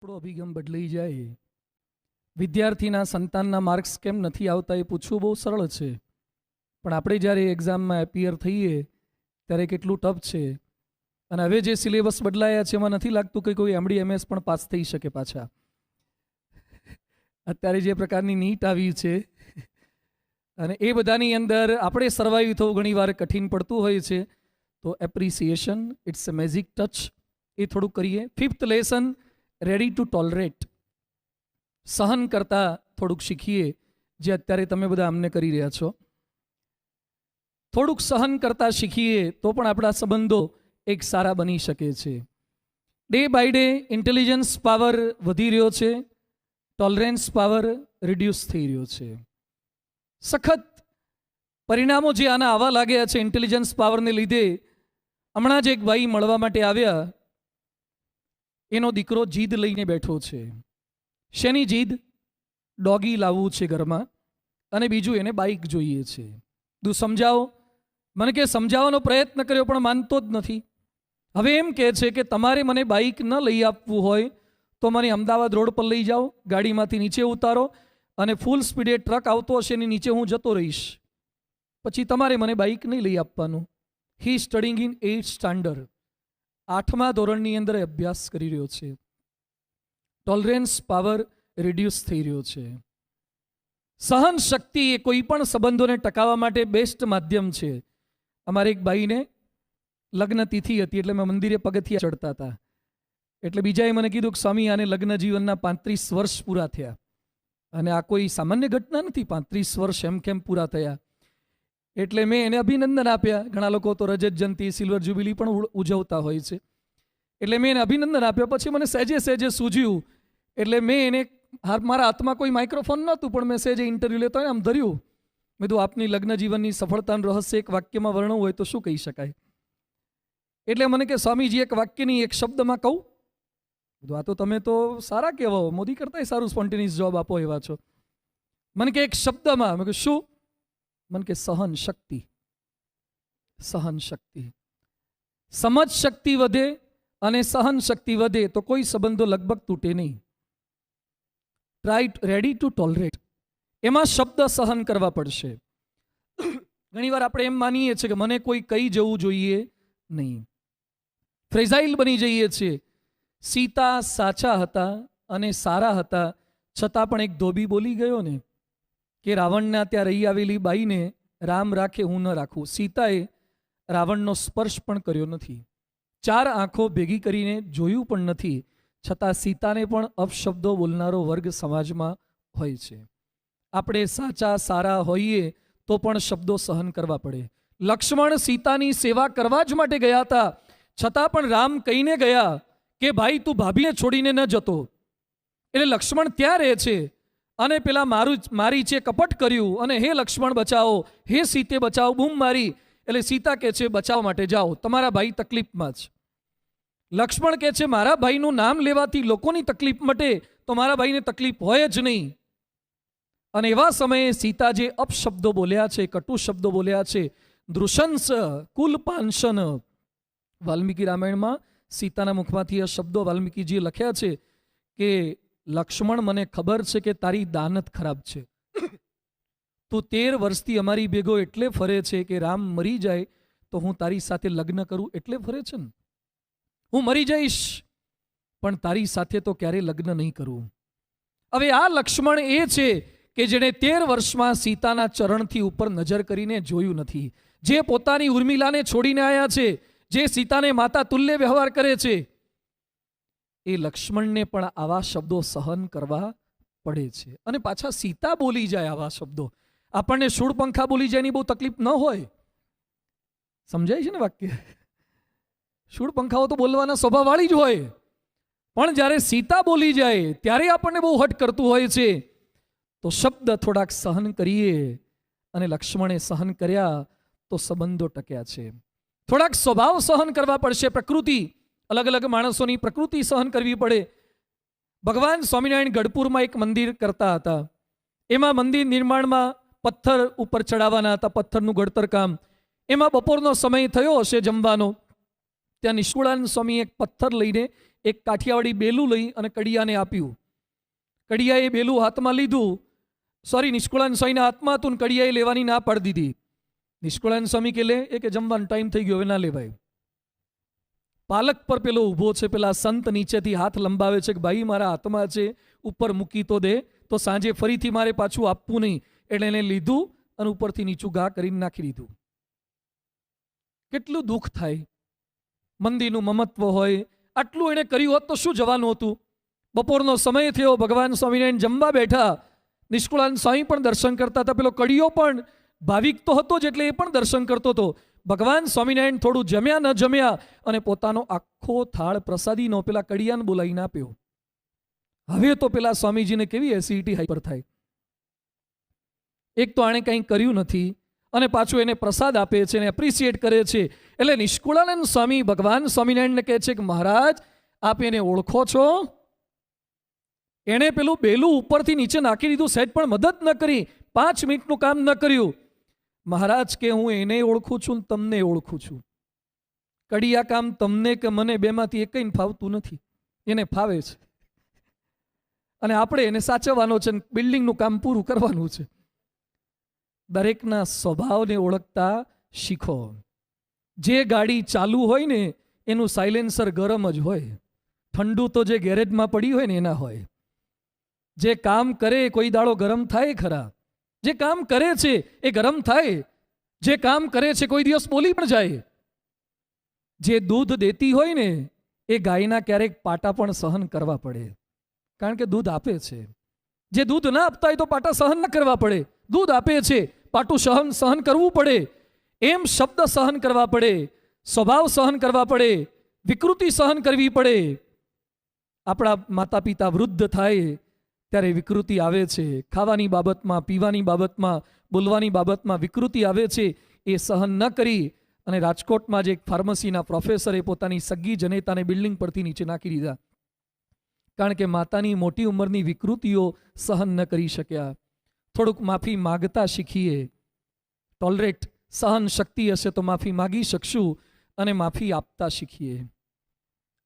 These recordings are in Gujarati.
આપણો અભિગમ બદલાઈ જાય. વિદ્યાર્થીના સંતાનના માર્ક્સ કેમ નથી આવતા એ પૂછવું બહુ સરળ છે, પણ આપણે જ્યારે એક્ઝામમાં એપિયર થઈએ ત્યારે કેટલું ટફ છે. અને હવે જે સિલેબસ બદલાયા છે એમાં નથી લાગતું કે કોઈ એમડી એમએસ પણ પાસ થઈ શકે પાછા. અત્યારે જે પ્રકારની નીટ આવી છે અને એ બધાની અંદર આપણે સર્વાઈવ થવું ઘણીવાર કઠિન પડતું હોય છે. તો appreciation, it's a magic touch, એ થોડુંક કરીએ. 5th lesson, ready to tolerate. સહન કરતા થોડુંક શીખીએ, જે અત્યારે તમે બધા અમને કરી રહ્યા છો. થોડુંક સહન કરતા શીખીએ તો પણ આપણા સંબંધો એક સારા બની શકે છે. Day by day intelligence power વધી રહ્યો છે, ટોલરન્સ પાવર રિડ્યુસ થઈ રહ્યો છે. સખત પરિણામો જે આના આવા લાગ્યા છે ઇન્ટેલિજન્સ પાવરને લીધે. હમણાં જ એક ભાઈ મળવા માટે આવ્યા, એનો દીકરો જીદ લઈને બેઠો છે. શેની જીદ? ડોગી લાવવું છે ઘરમાં, અને બીજું એને બાઇક જોઈએ છે. તું સમજાવો. મને કે સમજાવવાનો પ્રયત્ન કર્યો પણ માનતો જ નથી. હવે એમ કહે છે કે તમારે મને બાઇક ન લઈ આપવું હોય તો મને અમદાવાદ રોડ પર લઈ જાઓ, ગાડીમાંથી નીચે ઉતારો અને ફૂલ સ્પીડે ટ્રક આવતો હશે એની નીચે હું જતો રહીશ, પછી તમારે મને બાઇક નહીં લઈ આપવાનું. હી સ્ટડિંગ ઇન 8th સ્ટાન્ડર્ડ, 8મા ધોરણની અંદર અભ્યાસ કરી રહ્યો છે. ટોલરન્સ પાવર રિડ્યુસ થઈ રહ્યો છે. સહન શક્તિ એ કોઈ પણ સંબંધોને ટકાવવા માટે બેસ્ટ માધ્યમ છે. અમારે એક ભાઈને લગ્ન તિથિ હતી, એટલે મેં મંદિરે પગથિયા ચડતા હતા. એટલે બીજાએ મને કીધું કે સ્વામી, આને લગ્ન જીવનના 35 વર્ષ પૂરા થયા. અને આ કોઈ સામાન્ય ઘટના નથી, 35 વર્ષ એમ કેમ પૂરા થયા. એટલે મેં એને અભિનંદન આપ્યા. ઘણા લોકો તો રજત જયંતિ, સિલ્વર જ્યુબિલી પણ ઉજવતા હોય છે. એટલે મેં એને અભિનંદન આપ્યા. પછી મને સહેજે સહેજે સૂઝ્યું, એટલે મેં એને, મારા હાથમાં કોઈ માઇક્રોફોન નહોતું, પણ મેં સહેજે ઇન્ટરવ્યૂ લેતો આમ ધર્યું. મેં કીધું, આપની લગ્ન જીવનની સફળતાનું રહસ્ય એક વાક્યમાં વર્ણવું હોય તો શું કહી શકાય? એટલે મને કે સ્વામીજી, એક વાક્યની એક શબ્દમાં કહું? આ તો તમે તો સારા કહેવાઓ, મોદી કરતાંય સારું સ્પોન્ટેનિયસ જવાબ આપો એવા છો. મને કે એક શબ્દમાં. મેં કહ્યું શું? મને કે સહન શક્તિ. સહન શક્તિ. સમજ શક્તિ વધે અને સહન શક્તિ વધે તો કોઈ સંબંધો લગભગ તૂટે નહીં. રેડી ટુ ટોલરેટ, એમાં શબ્દ સહન કરવા પડશે. ઘણીવાર આપણે એમ માનીએ છીએ કે મને કોઈ કહી જવું જોઈએ નહીં. ફ્રેઝાઇલ બની જઈએ છીએ. સીતા સાચા હતા અને સારા હતા, છતાં પણ એક ધોબી બોલી ગયો ને કે રાવણના ત્યાં રહી આવેલી બાઈને રામ રાખે હું ન રાખું. સીતાએ રાવણનો સ્પર્શ પણ કર્યો નથી, 4 આંખો ભેગી કરીને જોયું પણ નથી, છતાં સીતાને પણ અપશબ્દો બોલનારો વર્ગ સમાજમાં હોય છે. આપણે સાચા સારા હોઈએ તો પણ શબ્દો સહન કરવા પડે. લક્ષ્મણ સીતાની સેવા કરવા જ માટે ગયા હતા, છતાં પણ રામ કહીને ગયા કે ભાઈ તું ભાભીને છોડીને ન જતો. એટલે લક્ષ્મણ ત્યાં રહે છે અને પેલા મારી છે કપટ કર્યું, અને હે લક્ષ્મણ બચાવો, હે સીતે બચાવો બૂમ મારી. એટલે સીતા કહે છે બચાવ માટે જાઓ, તમારા ભાઈ તકલીફમાં જ. લક્ષ્મણ કહે છે મારા ભાઈનું નામ લેવાથી લોકોની તકલીફ મટે તો મારા ભાઈને તકલીફ હોય જ નહીં. અને એવા સમયે સીતા જે અપશબ્દો બોલ્યા છે, કટુ શબ્દો બોલ્યા છે, દૃશંસ કુલપાંશન. વાલ્મીકી રામાયણમાં સીતાના મુખમાંથી આ શબ્દો વાલ્મીકીજીએ લખ્યા છે કે લક્ષ્મણ, મને ખબર છે કે તારી દાનત ખરાબ છે. તું 13 વર્ષથી અમારી ભેગો એટલે ફરે છે કે રામ મરી જાય તો હું તારી સાથે લગ્ન કરું એટલે ફરે છે ને. હું મરી જઈશ પણ તારી સાથે તો ક્યારે લગ્ન નહીં કરું. હવે આ લક્ષ્મણ એ છે કે જેણે 13 વર્ષમાં સીતાના ચરણથી ઉપર નજર કરીને જોયું નથી, જે પોતાની ઉર્મિલાને છોડીને આવ્યા છે, જે સીતાને માતા તુલ્ય વ્યવહાર કરે છે. એ લક્ષ્મણને પણ આવા શબ્દો સહન કરવા પડે છે. અને પાછા સીતા બોલી જાય આવા શબ્દો. આપણને શૂળપંખા બોલી જાય એની બહુ તકલીફ ન હોય. સમજાય છે ને વાક્ય? શૂળપંખાઓ તો બોલવાના સ્વભાવવાળી જ હોય, પણ જ્યારે સીતા બોલી જાય ત્યારે આપણને બહુ હટ કરતું હોય છે. તો શબ્દ થોડાક સહન કરીએ, અને લક્ષ્મણે સહન કર્યા તો સંબંધો ટક્યા છે. થોડાક સ્વભાવ સહન કરવા પડશે. પ્રકૃતિ, અલગ અલગ માણસોની પ્રકૃતિ સહન કરવી પડે. ભગવાન સ્વામિનારાયણ ગઢપુરમાં એક મંદિર કરતા હતા. એમાં મંદિર નિર્માણમાં પથ્થર ઉપર ચડાવવાના હતા, પથ્થરનું ઘડતર કામ. એમાં બપોરનો સમય થયો હશે જમવાનો. ત્યાં નિષ્કુળાનંદ સ્વામી એક પથ્થર લઈને એક કાઠિયાવાડી બેલું લઈ અને કડિયાને આપ્યું. કડિયાએ બેલું હાથમાં લીધું, નિષ્કુળાનંદ સ્વામીના હાથમાં હતું ને કડિયાએ લેવાની ના પાડી દીધી. નિષ્કુળાનંદ સ્વામી કે લે, એ કે જમવાનો ટાઈમ થઈ ગયો, હવે ના લેવાય. પાલક પર પેલો ઊભો છે, પેલા સંત નીચેથી હાથ લંબાવે છે કે ભાઈ મારા હાથમાં છે, ઉપર મૂકી તો દે, તો સાંજે ફરીથી મારે પાછું આપવું નહીં. એટલે એને લીધું અને ઉપરથી નીચું ઘા કરીને નાખી દીધું. કેટલું દુઃખ થાય. મંદિરનું મમત્વ હોય, આટલું એણે કર્યું હોત તો શું જવાનું હતું. બપોરનો સમય થયો, ભગવાન સ્વામિનારાયણ જમવા બેઠા. નિષ્કુળાનંદ સ્વામી પણ દર્શન કરતા હતા, પેલો કડિયો પણ ભાવિક તો હતો જ એટલે એ પણ દર્શન કરતો હતો. ભગવાન સ્વામિનારાયણ થોડું જમ્યા ન જમ્યા અને પોતાનો આખો થાળ પ્રસાદીનો પેલા કડિયાને બોલાવીને આપ્યો. હવે તો પેલા સ્વામીજીને કેવી એસિડિટી હાઈપર થાય. એક તો આણે કંઈ કર્યું નથી અને પાછું એને પ્રસાદ આપે છે અને એપ્રિશિએટ કરે છે. એટલે નિષ્કુળાનંદ સ્વામી ભગવાન સ્વામિનારાયણને કહે છે કે મહારાજ આપ એને ઓળખો છો? એણે પેલું બેલું ઉપરથી નીચે નાખી દીધું, સહેજ પણ મદદ ન કરી, 5 મિનિટનું કામ ન કર્યું. મહારાજ કે હું એને ઓળખું છું ને તમને ઓળખું છું. કડિયા કામ તમને કે મને બેમાંથી એકઈને ફાવતું નથી, એને ફાવે છે અને આપણે એને સાચવવાનો છે, બિલ્ડિંગનું કામ પૂરું કરવાનું છે. દરેકના સ્વભાવને ઓળખતા શીખો. જે ગાડી ચાલુ હોય ને એનું સાયલેન્સર ગરમ જ હોય, ઠંડુ તો જે ગેરેજમાં પડી હોય ને એના હોય. જે કામ કરે કોઈ દાડો ગરમ થાય ખરા? જે કામ કરે છે એ ગરમ થાય. જે કામ કરે છે કોઈ દિવસ બોલી પણ જાય. જે દૂધ દેતી હોય ને એ ગાયના ક્યારેક પાટા પણ સહન કરવા પડે, કારણ કે દૂધ આપે છે. જે દૂધ ના આપતા હોય તો પાટા સહન ન કરવા પડે. દૂધ આપે છે, પાટું સહન કરવું પડે. એમ શબ્દ સહન કરવા પડે, સ્વભાવ સહન કરવા પડે, વિકૃતિ સહન કરવી પડે. આપણા માતા પિતા વૃદ્ધ થાય ત્યારે વિકૃતિ આવે છે, ખાવાની બાબતમાં, પીવાની બાબતમાં, બોલવાની બાબતમાં વિકૃતિ આવે છે. એ સહન ન કરી અને રાજકોટમાં જે એક ફાર્મસીના પ્રોફેસરે પોતાની સગી જનેતાને બિલ્ડિંગ પરથી નીચે નાખી દીધા, કારણ કે માતાની મોટી ઉંમરની વિકૃતિઓ સહન ન કરી શક્યા. થોડુંક માફી માગતા શીખીએ. ટોલરેટ સહન શક્તિ હશે તો માફી માગી શકશું અને માફી આપતા શીખીએ.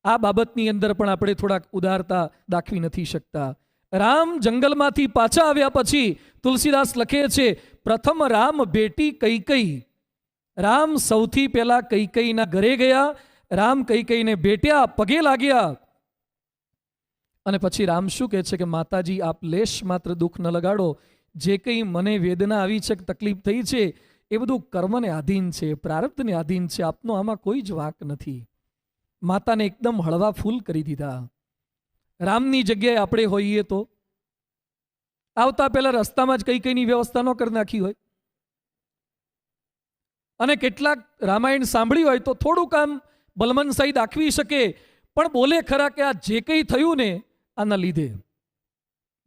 આ બાબતની અંદર પણ આપણે થોડાક ઉદારતા દાખવી નથી શકતા. રામ જંગલમાંથી પાછા આવ્યા પછી તુલસીદાસ લખે છે, પ્રથમ રામ બેટી કૈકેયી. રામ સૌથી પહેલા કૈકેયીના ઘરે ગયા. રામ કૈકેયીને ભેટ્યા, પગે લાગ્યા અને પછી રામ શું કહે છે કે માતાજી આપ લેશ માત્ર દુઃખ ન લગાડો. જે કંઈ મને વેદના આવી છે, તકલીફ થઈ છે, એ બધું કર્મને આધીન છે, પ્રારબ્ધને આધીન છે, આપનો આમાં કોઈ જ વાંક નથી. માતાને એકદમ હળવા ફૂલ કરી દીધા. રામની જગ્યાએ આપણે હોઈએ તો આવતા પહેલા રસ્તામાં જ કઈની વ્યવસ્થા ન કરી નાખી હોય. અને કેટલાક રામાયણ સાંભળી હોય તો થોડું કામ બલમનસાઈ દાખવી શકે, પણ બોલે ખરા કે આ જે કંઈ થયું ને આના લીધે.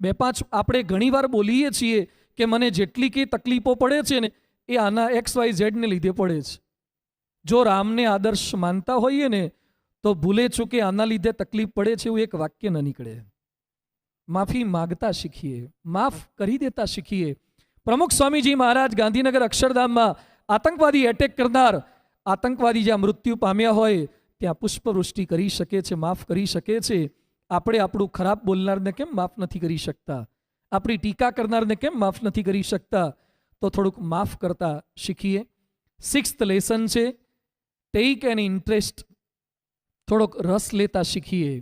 2-5 આપણે ઘણીવાર બોલીએ છીએ કે મને જેટલી કંઈ તકલીફો પડે છે ને એ આના XYZ ને લીધે પડે છે. જો રામને આદર્શ માનતા હોઈએ ને તો ભૂલે ચૂકે આના લીધે તકલીફ પડે છે એવું એક વાક્ય ન નીકળે. માફી માગતા શીખીએ, માફ કરી દેતા શીખીએ. પ્રમુખ સ્વામીજી મહારાજ ગાંધીનગર અક્ષરધામમાં આતંકવાદી એટેક કરનાર આતંકવાદી જ્યાં મૃત્યુ પામ્યા હોય ત્યાં પુષ્પવૃષ્ટિ કરી શકે છે, માફ કરી શકે છે. આપણે આપણું ખરાબ બોલનારને કેમ માફ નથી કરી શકતા? આપણી ટીકા કરનારને કેમ માફ નથી કરી શકતા? તો થોડુંક માફ કરતા શીખીએ. 6th લેસન છે, ટેક એન ઇન્ટરેસ્ટ. થોડોક રસ લેતા શીખીએ.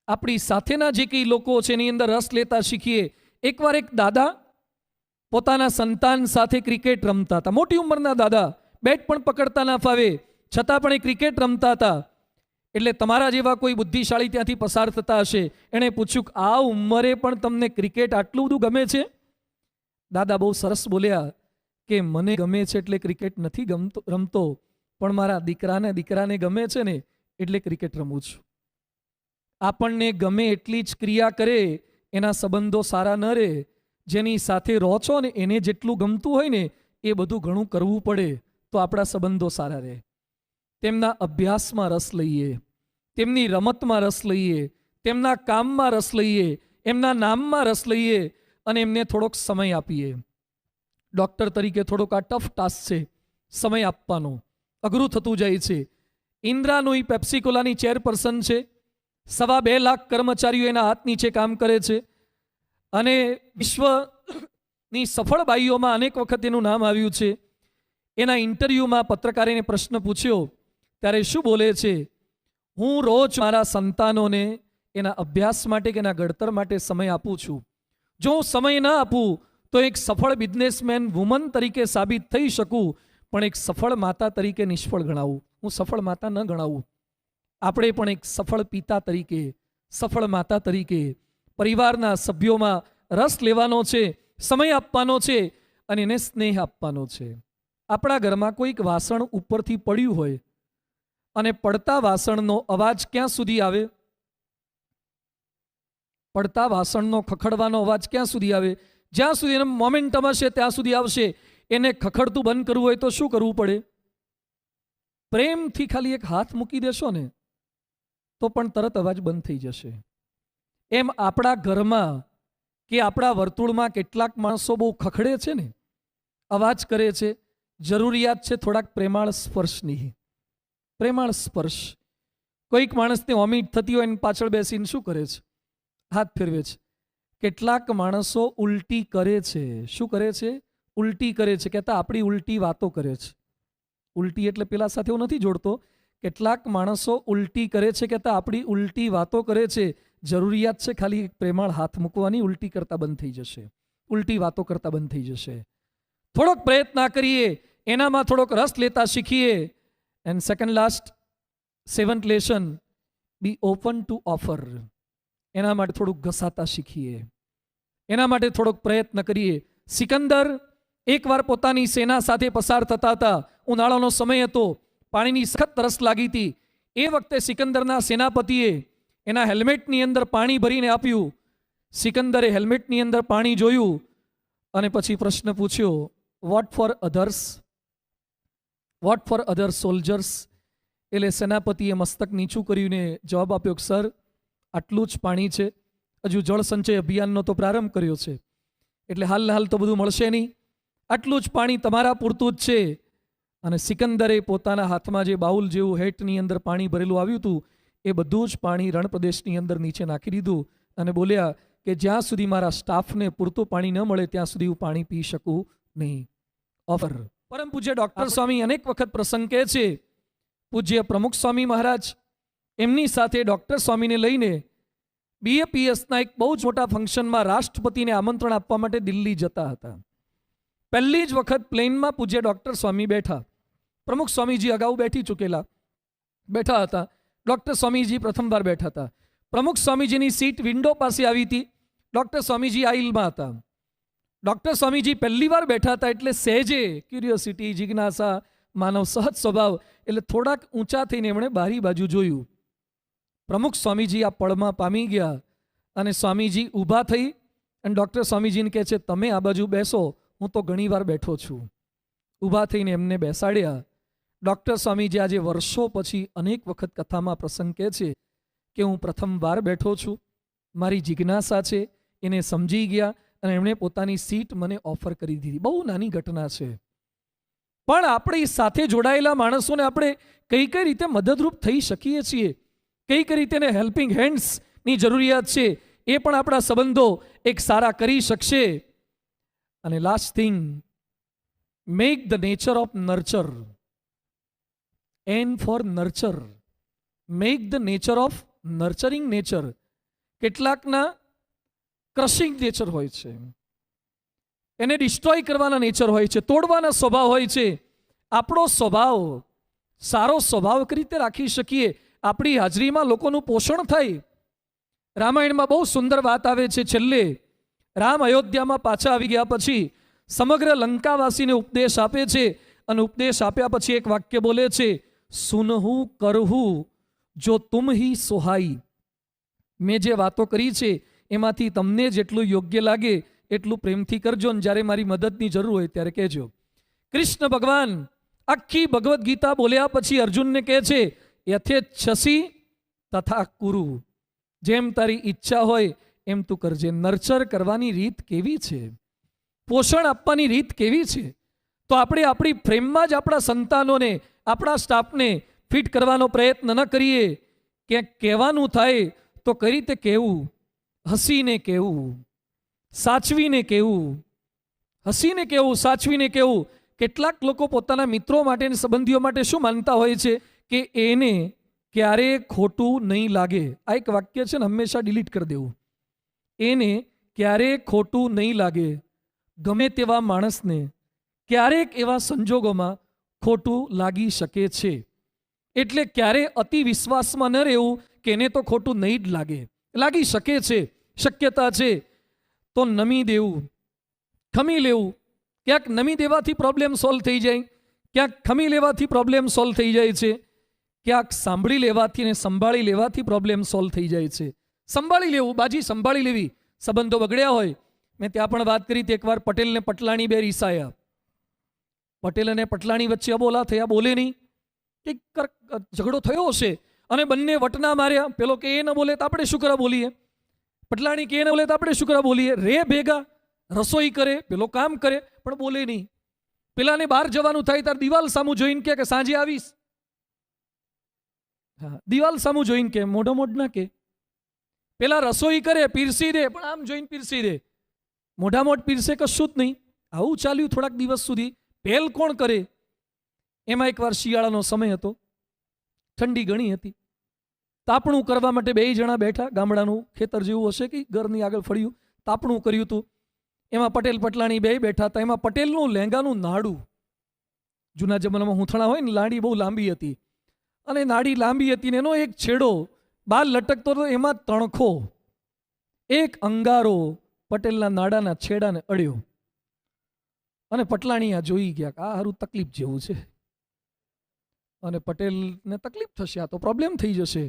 આપણી સાથેના જે કંઈ લોકો છે એની અંદર રસ લેતા શીખીએ. એકવાર એક દાદા પોતાના સંતાન સાથે ક્રિકેટ રમતા હતા. મોટી ઉંમરના દાદા, બેટ પણ પકડતા ના ફાવે છતાં પણ એ ક્રિકેટ રમતા હતા. એટલે તમારા જેવા કોઈ બુદ્ધિશાળી ત્યાંથી પસાર થતા હશે. એણે પૂછ્યું કે આ ઉંમરે પણ તમને ક્રિકેટ આટલું બધું ગમે છે? દાદા બહુ સરસ બોલ્યા કે મને ગમે છે એટલે ક્રિકેટ નથી રમતો, પણ મારા દીકરાને ગમે છે ને એટલે ક્રિકેટ રમું છું. આપણને ગમે એટલી જ ક્રિયા કરે એના સંબંધો સારા ન રહે. જેની સાથે રહો છો ને એને જેટલું ગમતું હોય ને એ બધું ઘણું કરવું પડે તો આપણા સંબંધો સારા રહે. તેમના અભ્યાસમાં રસ લઈએ, તેમની રમતમાં રસ લઈએ, તેમના કામમાં રસ લઈએ, એમના નામમાં રસ લઈએ અને એમને થોડોક સમય આપીએ. ડૉક્ટર તરીકે થોડોક આ ટફ ટાસ્ક છે, સમય આપવાનો અઘરું થતું જાય છે. ઇન્દ્રાનુઈ પેપ્સિકોલાની ચેરપર્સન છે. 2.25 લાખ કર્મચારીઓ એના હાથ નીચે કામ કરે છે અને વિશ્વની સફળ બાઈઓમાં અનેક વખત એનું નામ આવ્યું છે. એના ઇન્ટરવ્યૂમાં પત્રકારે પ્રશ્ન પૂછ્યો ત્યારે શું બોલે છે? હું રોજ મારા સંતાનોને એના અભ્યાસ માટે કે એના ઘડતર માટે સમય આપું છું. જો હું સમય ના આપું તો એક સફળ બિઝનેસમેન વુમન તરીકે સાબિત થઈ શકું, પણ એક સફળ માતા તરીકે નિષ્ફળ ગણાવું. હું સફળ માતા ન ગણાવું. આપણે પણ એક સફળ પિતા તરીકે, સફળ માતા તરીકે પરિવારના સભ્યોમાં રસ લેવાનો છે, સમય આપવાનો છે અને એને સ્નેહ આપવાનો છે. આપણા ઘરમાં કોઈક વાસણ ઉપરથી પડ્યું હોય અને પડતા વાસણનો અવાજ ક્યાં સુધી આવે? પડતા વાસણનો ખખડવાનો અવાજ ક્યાં સુધી આવે? જ્યાં સુધી એને મોમેન્ટમ હશે ત્યાં સુધી આવશે. એને ખખડતું બંધ કરવું હોય તો શું કરવું પડે? પ્રેમથી ખાલી એક હાથ મૂકી દેશો ને તો પણ તરત અવાજ બંધ થઈ જશે. એમ આપણા ઘરમાં કે આપણા વર્તુળમાં કેટલાક માણસો બહુ ખખડે છે ને, અવાજ કરે છે. જરૂરિયાત છે થોડાક પ્રેમાળ સ્પર્શની. પ્રેમાળ સ્પર્શ. કોઈક માણસને વોમિટ થતી હોય ને પાછળ બેસીને શું કરે છે? હાથ ફેરવે છે. કેટલાક માણસો ઉલટી કરે છે. શું કરે છે? ઉલટી કરે છે. કહેતા આપણી ઉલટી વાતો કરે છે. ઉલટી એટલે પેલા સાથે હું નથી જોડતો. કેટલાક માણસો ઉલટી કરે છે, કહેતા આપણી ઉલટી વાતો કરે છે. જરૂરિયાત છે ખાલી પ્રેમાળ હાથ મૂકવાની, ઉલટી કરતા બંધ થઈ જશે. ઉલટી વાતો કરતા બંધ થઈ જશે. થોડોક પ્રયત્ન કરીએ, એનામાં થોડોક રસ લેતા શીખીએ. And second last 7th lesson, be open to offer. એના માટે થોડુંક ઘસાતા શીખીએ, એના માટે થોડોક પ્રયત્ન કરીએ. સિકંદર એકવાર પોતાની સેના સાથે પસાર થતા હતા. ઉનાળાનો સમય હતો, પાણીની સખત તરસ લાગી હતી. એ વખતે સિકંદરના સેનાપતિએ એના હેલ્મેટની અંદર પાણી ભરીને આપ્યું. સિકંદરે હેલ્મેટની અંદર પાણી જોયું અને પછી પ્રશ્ન પૂછ્યો, what for others? What for other soldiers? એટલે સેનાપતિએ મસ્તક નીચું કર્યું જવાબ આપ્યો, સર આટલું જ પાણી છે. હજુ જળ સંચય અભિયાનનો તો પ્રારંભ કર્યો છે, એટલે હાલ તો બધું મળશે નહીં. આટલું જ પાણી તમારા પૂરતું જ છે. અને સિકંદરે પોતાના હાથમાં જે બાઉલ જેવું હેટની અંદર પાણી ભરેલું આવ્યું હતું એ બધું જ પાણી રણપ્રદેશની અંદર નીચે નાખી દીધું અને બોલ્યા કે જ્યાં સુધી મારા સ્ટાફને પૂરતું પાણી ન મળે ત્યાં સુધી હું પાણી પી શકું નહીં. ઓફર. પરમ પૂજ્ય ડૉક્ટર સ્વામી અનેક વખત પ્રસંગ કહે છે. પૂજ્ય પ્રમુખ સ્વામી મહારાજ એમની સાથે ડૉક્ટર સ્વામીને લઈને BAPSના એક બહુ જ મોટા ફંક્શનમાં રાષ્ટ્રપતિને આમંત્રણ આપવા માટે દિલ્હી જતા હતા. પહેલી જ વખત પ્લેનમાં પૂજ્ય ડૉક્ટર સ્વામી બેઠા. પ્રમુખ સ્વામીજી અગાઉ બેઠા હતા. ડૉક્ટર સ્વામીજી પ્રથમવાર બેઠા હતા. પ્રમુખ સ્વામીજીની સીટ વિન્ડો પાસે આવી હતી. ડૉક્ટર સ્વામીજી આઈલમાં હતા. ડૉક્ટર સ્વામીજી પહેલી વાર બેઠા હતા એટલે સહેજે ક્યુરિયોસિટી, જિજ્ઞાસા, માનવ સહજ સ્વભાવ એટલે થોડાક ઊંચા થઈને એમણે બારી બાજુ જોયું. પ્રમુખ સ્વામીજી આ પળમાં પામી ગયા અને સ્વામીજી ઊભા થઈ અને ડૉક્ટર સ્વામીજીને કહે છે, તમે આ બાજુ બેસો, હું તો ઘણી વાર બેઠો છું. ઊભા થઈને એમને બેસાડ્યા. ડૉક્ટર સ્વામીજી આજે વર્ષો પછી અનેક વખત કથામાં પ્રસંગ કહે છે કે હું પ્રથમવાર બેઠો છું, મારી જિજ્ઞાસા છે એને સમજી ગયા અને એમણે પોતાની સીટ મને ઓફર કરી દીધી. બહુ નાની ઘટના છે, પણ આપણી સાથે જોડાયેલા માણસોને આપણે કઈ કઈ રીતે મદદરૂપ થઈ શકીએ છીએ, કઈ કઈ રીતે હેલ્પિંગ હેન્ડ્સની જરૂરિયાત છે, એ પણ આપણા સંબંધો એક સારા કરી શકશે. અને last thing, make the nature of nurture and for nurture. Make the nature of nurturing nature. કેટલાકના ક્રશિંગ નેચર હોય છે, એને ડિસ્ટ્રોય કરવાના નેચર હોય છે, તોડવાના સ્વભાવ હોય છે. આપણો સ્વભાવ સારો સ્વભાવ કઈ રીતે રાખી શકીએ? આપણી હાજરીમાં લોકોનું પોષણ થાય. રામાયણમાં બહુ સુંદર વાત આવે છે. છેલ્લે રામ અયોધ્યામાં પાછા આવી ગયા પછી સમગ્ર લંકાવાસીને ઉપદેશ આપે છે અને ઉપદેશ આપ્યા પછી એક વાક્ય બોલે છે, સુનહુ કરહુ જો તુમ હી સોહાઈ. મેં જે વાતો કરી છે એમાંથી તમને જેટલું યોગ્ય લાગે એટલું પ્રેમથી કરજો અને જ્યારે મારી મદદની જરૂર હોય ત્યારે કહેજો. કૃષ્ણ ભગવાન આખી ભગવદ્ ગીતા બોલ્યા પછી અર્જુનને કહે છે, યથેચ્છસી તથા કુરુ. જેમ તારી ઈચ્છા હોય એમ તું કરજે. નર્ચર કરવાની રીત કેવી છે? પોષણ આપવાની રીત કેવી છે? તો આપણે આપણી પ્રેમમાં જ આપણા સંતાનોને, આપણા સ્ટાફને, ફિટ કરવાનો પ્રયત્ન ન કરીએ, ક્યાંક કહેવાનું થાય તો કઈ રીતે કહેવું, હસીને કહેવું, સાચવીને કહેવું, હસીને કહેવું, સાચવીને કહેવું. કેટલાક લોકો પોતાના મિત્રો માટે અને સંબંધીઓ માટે શું માનતા હોય છે કે એને ક્યારેય ખોટું નહીં લાગે. આ એક વાક્ય છે ને, હંમેશા ડિલીટ કરી દેવું. એને ક્યારેય ખોટું નહીં લાગે. ગમે તેવા માણસને ક્યારેક એવા સંજોગોમાં ખોટું લાગી શકે છે. એટલે ક્યારેય અતિ વિશ્વાસમાં ન રહેવું કે એને તો ખોટું નહીં જ લાગે. લાગી શકે છે, શક્યતા છે, તો નમી દેવું, ખમી લેવું. ક્યાંક નમી દેવાથી પ્રોબ્લેમ સોલ્વ થઈ જાય, ક્યાંક ખમી લેવાથી પ્રોબ્લેમ સોલ્વ થઈ જાય છે, ક્યાંક સાંભળી લેવાથી અને સંભાળી લેવાથી પ્રોબ્લેમ સોલ્વ થઈ જાય છે. સંભાળી લેવું, બાજી સંભાળી લેવી. સંબંધો બગડ્યા હોય, મેં ત્યાં પણ વાત કરી હતી એકવાર, પટેલ ને પટલાણી બે રીસાયા. પટેલ અને પટલાણી વચ્ચે અબોલા થયા, બોલે નહીં, કંઈક ઝઘડો થયો હશે અને બંને વટના માર્યા. પેલો કે એ ન બોલે તો આપણે શું કરવા બોલીએ, પટલાણી કે ન બોલે તો આપણે શું કરવા બોલીએ. રે ભેગા, રસોઈ કરે, પેલો કામ કરે, પણ બોલે નહીં. પેલાને બહાર જવાનું થાય ત્યારે દિવાલ સામું જોઈને કે સાંજે આવીશ. હા, દિવાલ સામું જોઈને કે, મોઢો મોઢ ના કે. પેલા રસોઈ કરે, પીરસી દે, પણ આમ જોઈને પીરસી દે, મોઢા મોઢ પીરસે કશું જ નહીં. આવું ચાલ્યું થોડાક દિવસ સુધી. પહેલ કોણ કરે? એમાં એકવાર શિયાળાનો સમય હતો, ઠંડી ઘણી હતી. તાપણું કરવા માટે બે જણા બેઠા. ગામડાનું ખેતર જેવું હશે કે ઘરની આગળ ફળ્યું, તાપણું કર્યું હતું. એમાં પટેલ પટલાણી બે બેઠા હતા. એમાં પટેલનું લેંગાનું નાડું, જૂના જમાનામાં હૂંથણા હોય ને, લાડી બહુ લાંબી હતી અને નાડી લાંબી હતી ને એનો એક છેડો બાલ લટકતો હતો. એમાં તણખો, એક અંગારો પટેલના નાડાના છેડાને અડ્યો અને પટલાણી આ જોઈ ગયા કે આ હારું તકલીફ જેવું છે અને પટેલને તકલીફ થશે, આ તો પ્રોબ્લેમ થઈ જશે.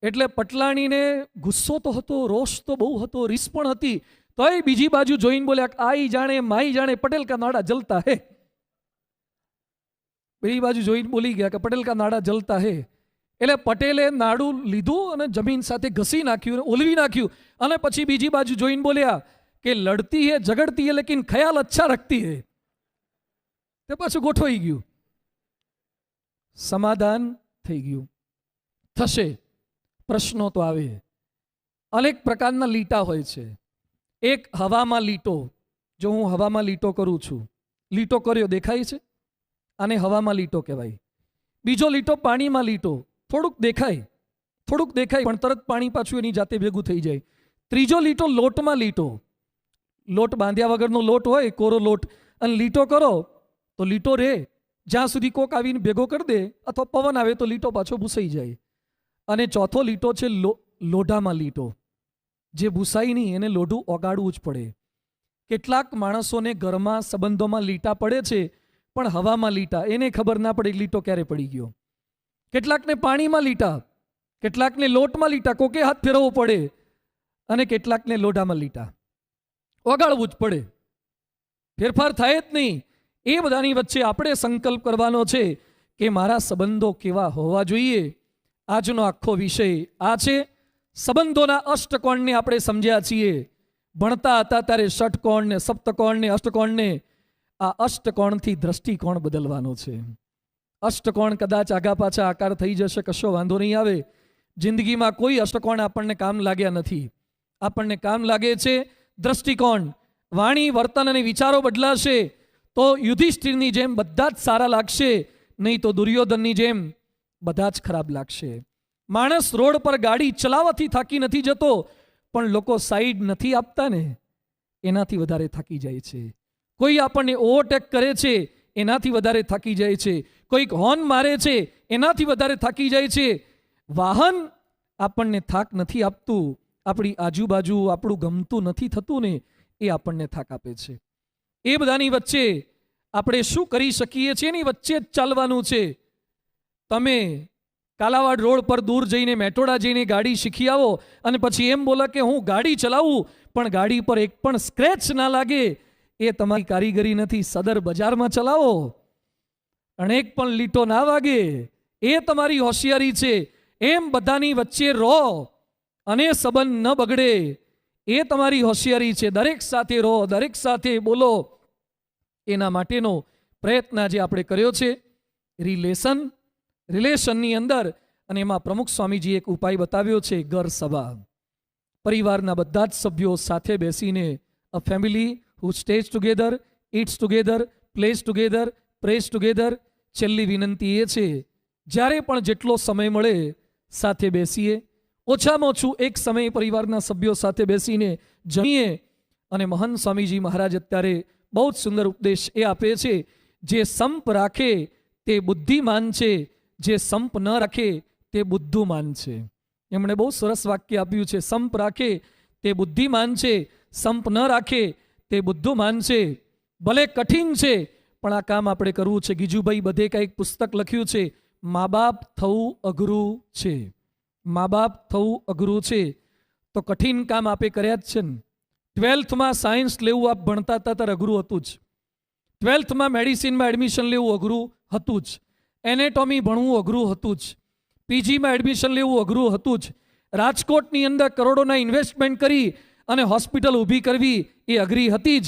એટલે પટલાણીને ગુસ્સો તો હતો, રોષ તો બહુ હતો, રીસ પણ હતી. તોય બીજી બાજુ જોઈને બોલ્યા, આઈ જાણે માઈ જાણે પટેલ કા નાડા જલતા હે. બીજી બાજુ જોઈને બોલી ગયા કે પટેલ કા નાડા જલતા હે. એટલે પટેલે નાડું લીધું અને જમીન સાથે ઘસી નાખ્યું, ઓલવી નાખ્યું અને પછી બીજી બાજુ જોઈને બોલ્યા કે લડતી હે ઝગડતી હે લેકિન ખ્યાલ અચ્છા રખતી હે. તે પાછું ગોઠવાઈ ગયું, સમાધાન થઈ ગયું. થશે, પ્રશ્નો તો આવે. અનેક પ્રકારના લીટા હોય છે. એક હવામાં લીટો, જો હું હવામાં લીટો કરું છું, લીટો કર્યો દેખાય છે, આને હવામાં લીટો કહેવાય. બીજો લીટો પાણીમાં લીટો, થોડુંક દેખાય પણ તરત પાણી પાછું એની જાતે ભેગું થઈ જાય. ત્રીજો લીટો લોટમાં લીટો, લોટ બાંધ્યા વગરનો લોટ હોય, કોરો લોટ, અને લીટો કરો તો લીટો રે જ્યાં સુધી કોક આવીને ભેગો કરી દે અથવા પવન આવે તો લીટો પાછો ભૂસાઈ જાય. અને ચોથો લીટો છે લોઢામાં લીટો, જે ભૂસાઈ નહીં એને લોઢું ઓગાળવું જ પડે. કેટલાક માણસોને ઘરમાં સંબંધોમાં લીટા પડે છે પણ હવામાં લીટા, એને ખબર ના પડે લીટો ક્યારે પડી ગયો. કેટલાકને પાણીમાં લીટા, કેટલાકને લોટમાં લીટા, કોકે હાથ ફેરવવો પડે, અને કેટલાકને લોઢામાં લીટા, ઓગાળવું જ પડે, ફેરફાર થાય જ નહીં. એ બધાની વચ્ચે આપણે સંકલ્પ કરવાનો છે કે મારા સંબંધો કેવા હોવા જોઈએ. આજનો આખો વિષય આ છે. સંબંધોના અષ્ટકોણને આપણે સમજ્યા છીએ. ભણતા હતા ત્યારે ષટકોણ ને સપ્તકોણ ને અષ્ટકોણ ને, આ અષ્ટકોણથી દ્રષ્ટિકોણ બદલવાનો છે. અષ્ટકોણ કદાચ આગા પાછા આકાર થઈ જશે, કશો વાંધો નહીં આવે. જિંદગીમાં કોઈ અષ્ટકોણ આપણને કામ લાગ્યા નથી. આપણને કામ લાગે છે દ્રષ્ટિકોણ. વાણી, વર્તન અને વિચારો બદલાશે તો યુધિષ્ઠિરની જેમ બધા જ સારા લાગશે, નહીં તો દુર્યોધનની જેમ બધા જ ખરાબ લાગશે. માણસ રોડ પર ગાડી ચલાવવાથી થાકી નથી જતો, પણ લોકો સાઈડ નથી આપતા ને એનાથી વધારે થાકી જાય છે. કોઈ આપણને ઓવરટેક કરે છે એનાથી વધારે થાકી જાય છે. કોઈક હોર્ન મારે છે એનાથી વધારે થાકી જાય છે. વાહન આપણને થાક નથી આપતું, આપણી આજુબાજુ આપણું ગમતું નથી થતું ને એ આપણને થાક આપે છે. એ બધાની વચ્ચે આપણે શું કરી શકીએ છીએ એની વચ્ચે જ ચાલવાનું છે. તમે કાલાવાડ રોડ પર દૂર જઈને મેટોડા જઈને ગાડી શીખી આવો અને પછી એમ બોલો કે હું ગાડી ચલાવું પણ ગાડી પર એક પણ સ્ક્રેચ ના લાગે, એ તમારી કારીગરી નથી. સદર બજારમાં ચલાવો અને એક પણ લીટો ના વાગે, એ તમારી હોશિયારી છે. એમ બધાની વચ્ચે રહો અને સંબંધ ન બગડે, એ તમારી હોશિયારી છે. દરેક સાથે રહો, દરેક સાથે બોલો, એના માટેનો પ્રયત્ન જે આપણે કર્યો છે. રિલેશન રિલેશનની અંદર. અને એમાં પ્રમુખ સ્વામીજી એક ઉપાય બતાવ્યો છે, ઘર સભા. પરિવારના બધા જ સભ્યો સાથે બેસીને, a family who stays together, it's together, place together, press together. છેલ્લી વિનંતી એ છે, જ્યારે પણ જેટલો સમય મળે સાથે બેસીએ, ઓછામાં ઓછું એક સમય પરિવારના સભ્યો સાથે બેસીને જમીએ. અને મહંત સ્વામીજી મહારાજ અત્યારે બહુ જ સુંદર ઉપદેશ એ આપે છે, જે સંપ રાખે તે બુદ્ધિમાન છે, જે સંપ ન રાખે તે બુદ્ધુમાન છે. એમણે બહુ સરસ વાક્ય આપ્યું છે, સંપ રાખે તે બુદ્ધિમાન છે, સંપ ન રાખે તે બુદ્ધુમાન છે. ભલે કઠિન છે પણ આ કામ આપણે કરવું છે. ગીજુભાઈ બધે કંઈક પુસ્તક લખ્યું છે, મા બાપ થવું અઘરું છે. મા બાપ થવું અઘરું છે. તો કઠિન કામ આપે કર્યા જ છે ને. 12થમાં સાયન્સ લેવું આપ ભણતા હતા ત્યારે અઘરું હતું જ. 12થમાં મેડિસિનમાં એડમિશન લેવું અઘરું હતું જ. એનેટોમી ભણવું અઘરું હતું જ. પીજીમાં એડમિશન લેવું અઘરું હતું જ. રાજકોટની અંદર કરોડોના ઇન્વેસ્ટમેન્ટ કરી અને હોસ્પિટલ ઊભી કરવી એ અઘરી હતી જ.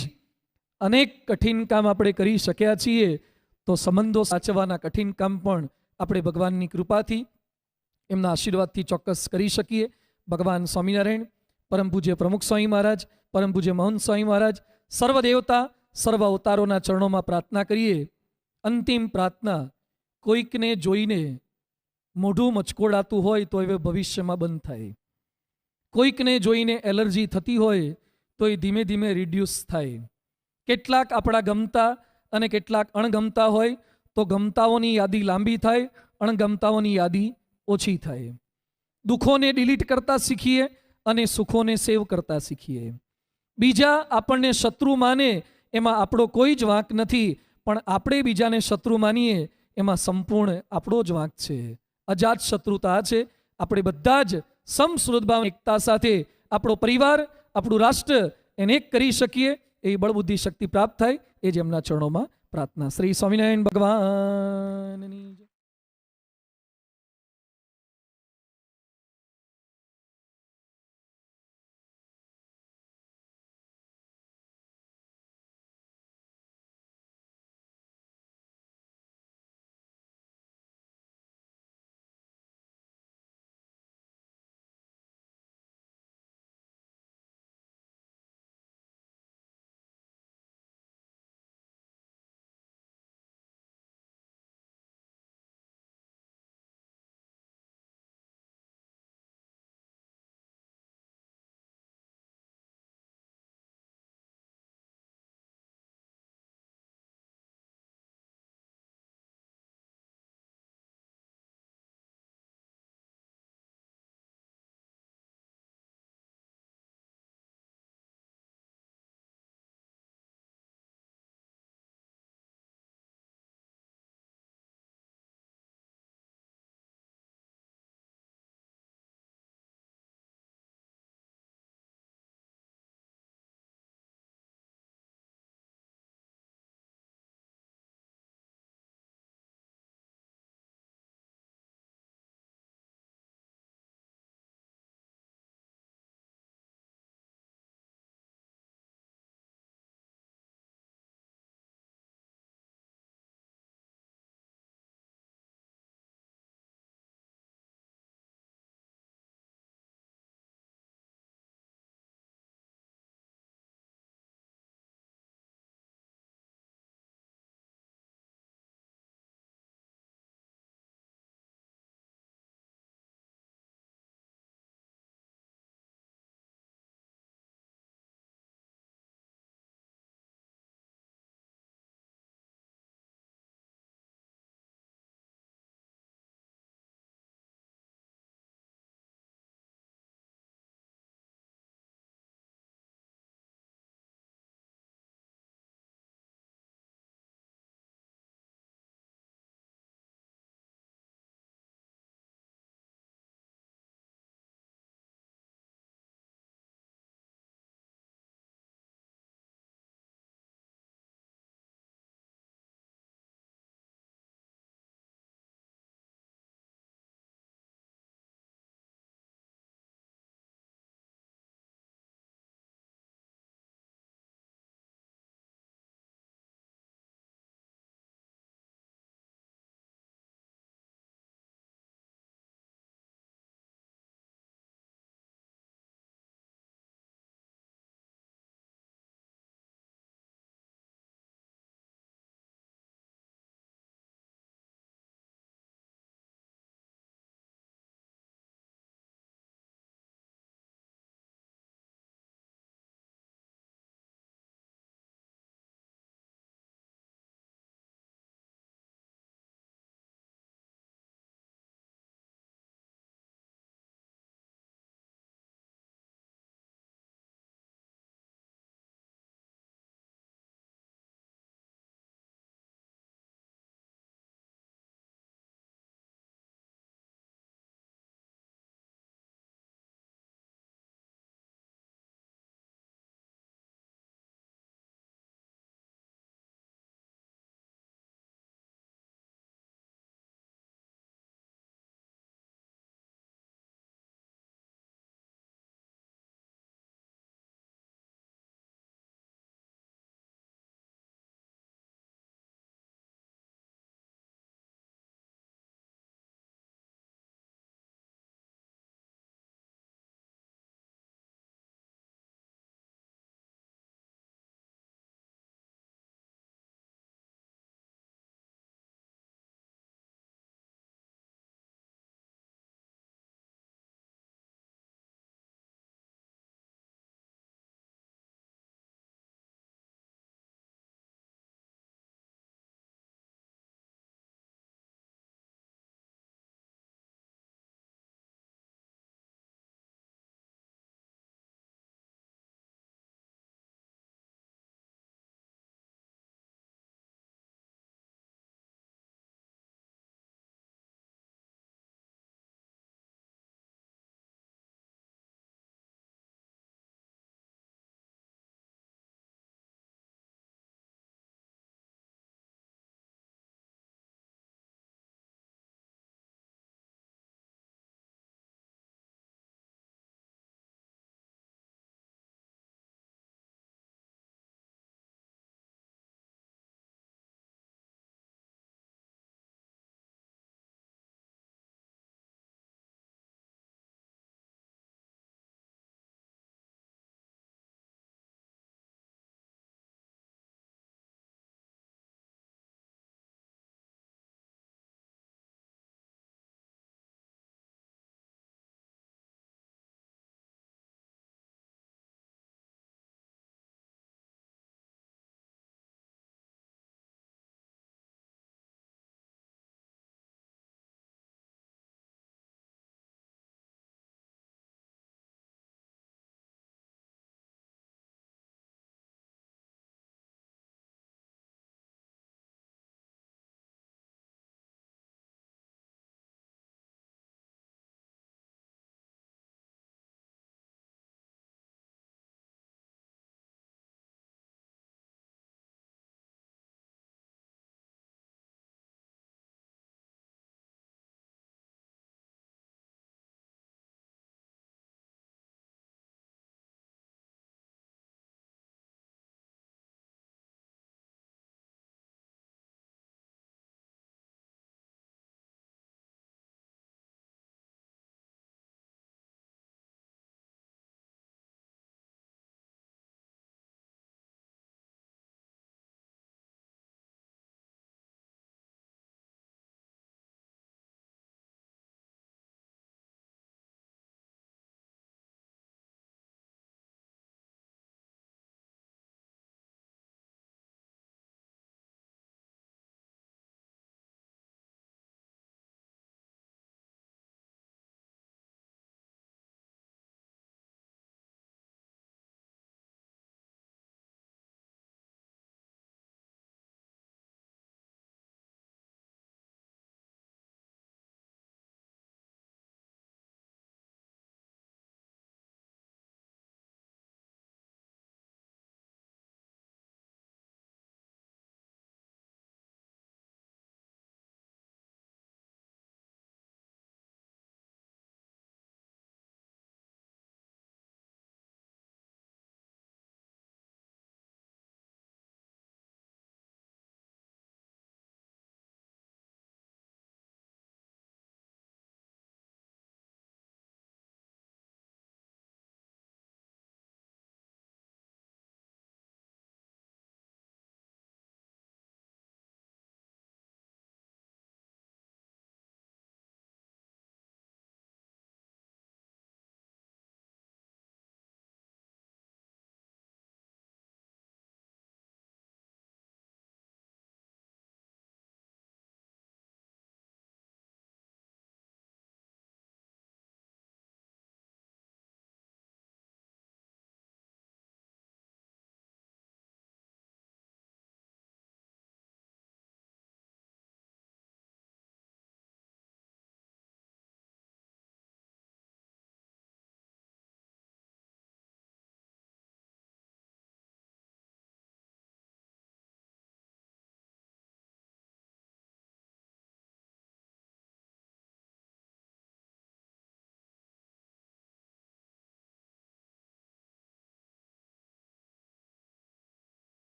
અનેક કઠિન કામ આપણે કરી શક્યા છીએ. તો સંબંધો સાચવવાના કઠિન કામ પણ આપણે ભગવાનની કૃપાથી, એમના આશીર્વાદથી ચોક્કસ કરી શકીએ. ભગવાન સ્વામિનારાયણ, પરમ પૂજ્ય પ્રમુખ સ્વામી મહારાજ, પરમ પૂજ્ય મહંત સ્વામી મહારાજ, સર્વ દેવતા સર્વ અવતારોના ચરણોમાં પ્રાર્થના કરીએ. અંતિમ પ્રાર્થના, કોઈકને જોઈને મોઢું મચકોડાતું હોય તો એ ભવિષ્યમાં બંધ થાય. કોઈકને જોઈને એલર્જી થતી હોય તો એ ધીમે ધીમે રિડ્યુસ થાય. કેટલાક આપણા ગમતા અને કેટલાક અણગમતા હોય તો ગમતાઓની યાદી લાંબી થાય, અણગમતાઓની યાદી ઓછી થાય. દુઃખોને ડિલીટ કરતા શીખીએ અને સુખોને સેવ કરતા શીખીએ. બીજા આપણને શત્રુ માને એમાં આપણો કોઈ જ વાંક નથી, પણ આપણે બીજાને શત્રુ માનીએ એમાં સંપૂર્ણ આપણો જ વાંક છે. અજાત શત્રુતા છે. આપણે બધા જ સમસુહૃદભાવ એકતા સાથે આપણો પરિવાર, આપણું રાષ્ટ્ર એને એક કરી શકીએ. એ બળબુદ્ધિ શક્તિ પ્રાપ્ત થાય એ જ એમના ચરણોમાં પ્રાર્થના. શ્રી સ્વામિનારાયણ ભગવાનની જય.